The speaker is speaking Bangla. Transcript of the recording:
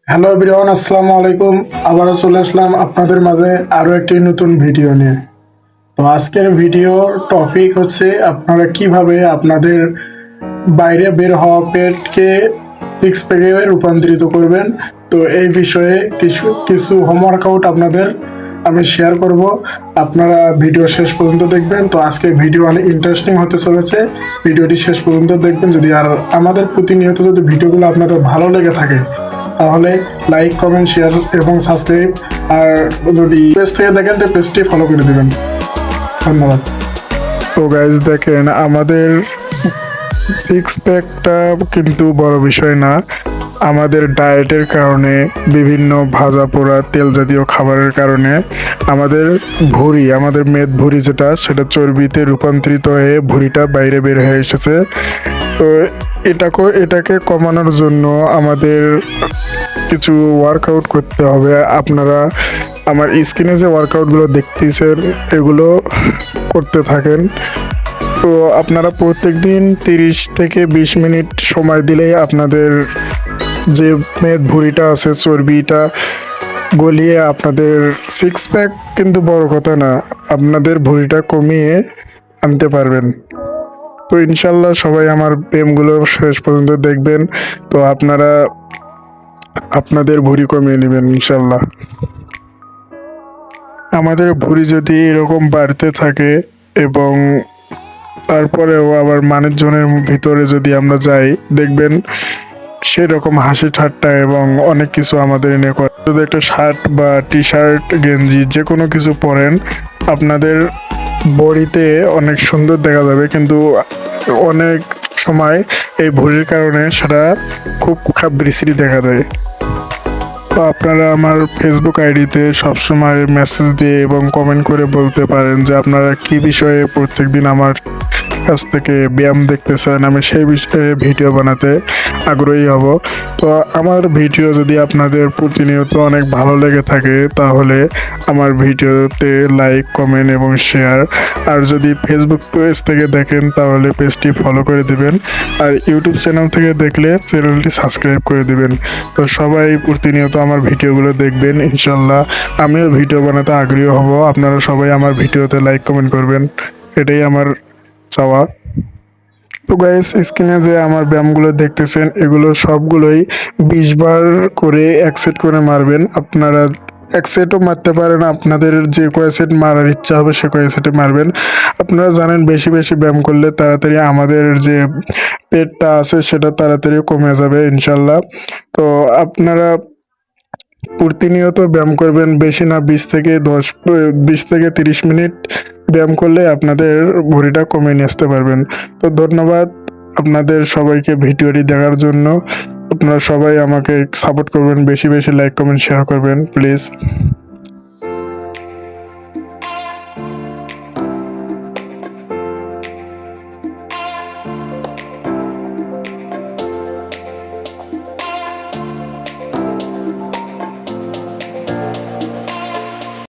হ্যালো এভরিওয়ান, আসসালামু আলাইকুম। আবারও চলে আসলাম আপনাদের মাঝে আরো একটি নতুন ভিডিও নিয়ে। তো আজকের ভিডিও টপিক হচ্ছে আপনারা কিভাবে আপনাদের বাইরে বের হওয়া পেটকে সিক্স প্যাকে রূপান্তরিত করবেন। তো এই বিষয়ে কিছু কিছু হোমওয়ার্কআউট আপনাদের আমি শেয়ার করব। আপনারা ভিডিও শেষ পর্যন্ত দেখবেন। তো আজকে ভিডিও অনেক ইন্টারেস্টিং হতে চলেছে, ভিডিওটি শেষ পর্যন্ত দেখবেন। যদি আর আমাদের প্রতিনিয়ত যদি ভিডিওগুলো আপনাদের ভালো লেগে থাকে তাহলে লাইক, কমেন্ট, শেয়ার এবং সাবস্ক্রাইব, আর যদি পেজ থেকে দেখেন তো পেজটি ফলো করে দেবেন। ধন্যবাদ। তো গাইজ দেখেন, আমাদের সিক্স প্যাকটা কিন্তু বড় বিষয় না। আমাদের ডায়েটের কারণে, বিভিন্ন ভাজা পোড়া তেল জাতীয় খাবারের কারণে আমাদের মেদ ভুঁড়ি সেটা চর্বিতে রূপান্তরিত হয়ে ভুঁড়িটা বাইরে বের হয়ে এসেছে। তো এটাকে কমানোর জন্য আমাদের কিছু ওয়ার্কআউট করতে হবে। আপনারা আমার স্ক্রিনে যে ওয়ার্কআউটগুলো দেখতেছেন এগুলো করতে থাকেন। তো আপনারা প্রত্যেক দিন 30 থেকে 20 মিনিট সময় দিলেই আপনাদের যে মেদ ভুঁড়িটা আছে, চর্বিটা গলিয়ে আপনাদের সিক্স প্যাক, কিন্তু বড় কথা না, আপনাদের ভুঁড়িটা কমিয়ে আনতে পারবেন। তো ইনশাল্লাহ সবাই আমার ব্যায়ামগুলো শেষ পর্যন্ত দেখবেন। তো আপনারা আপনাদের ভুঁড়ি কমিয়ে নেবেন ইনশাল্লাহ। আমাদের ভুঁড়ি যদি এরকম বাড়তে থাকে এবং তারপরেও আবার মানুষজনের ভিতরে যদি আমরা যাই, দেখবেন সেরকম হাসি ঠাট্টা এবং অনেক কিছু আমাদের এনে করে। যদি একটা শার্ট বা টি শার্ট, গেঞ্জি যে কোনো কিছু পরেন, আপনাদের বডিতে অনেক সুন্দর দেখা যাবে, কিন্তু অনেক সময় এই ভুঁড়ির কারণে সেটা খুব বিশ্রী দেখা যায়। তো আপনারা আমার ফেসবুক আইডিতে সবসময় মেসেজ দিয়ে এবং কমেন্ট করে বলতে পারেন যে আপনারা কি বিষয়ে প্রত্যেকদিন আমার কাছ থেকে ব্যায়াম দেখতে চান, আমি সেই বিষয়ে ভিডিও বানাতে আগ্রহী হব। তো আমার ভিডিও যদি আপনাদের প্রতিনিয়ত অনেক ভালো লেগে থাকে তাহলে আমার ভিডিওতে লাইক, কমেন্ট এবং শেয়ার, আর যদি ফেসবুক পেজ থেকে দেখেন তাহলে পেজটি ফলো করে দিবেন, আর ইউটিউব চ্যানেল থেকে দেখলে চ্যানেলটি সাবস্ক্রাইব করে দিবেন। তো সবাই প্রতিনিয়ত আমার ভিডিওগুলো দেখবেন, ইনশাল্লাহ আমিও ভিডিও বানাতে আগ্রহী হব। আপনারা সবাই আমার ভিডিওতে লাইক, কমেন্ট করবেন, এটাই আমার চাওয়া। তো গাইস, স্ক্রিনে যে আমার ব্যায়ামগুলো দেখতেছেন এগুলো সবগুলোই 20 বার করে এক সেট করে মারবেন। আপনারা এক সেটও মারতে পারেন, আপনাদের যে কয় সেট মারার ইচ্ছা হবে সে কয় সেটে মারবেন। আপনারা জানেন বেশি বেশি ব্যায়াম করলে তাড়াতাড়ি আমাদের যে পেটটা আছে সেটা তাড়াতাড়ি কমে যাবে ইনশাল্লাহ। তো আপনারা প্রতিনিয়ত ব্যায়াম করবেন, বেশি না 20 থেকে 30 মিনিট ব্যায়াম করলে আপনাদের ভুঁড়িটা কমিয়ে নিয়ে আসতে পারবেন। তো ধন্যবাদ আপনাদের সবাইকে ভিডিওটি দেখার জন্য। আপনারা সবাই আমাকে সাপোর্ট করবেন, বেশি বেশি লাইক, কমেন্ট, শেয়ার করবেন প্লিজ।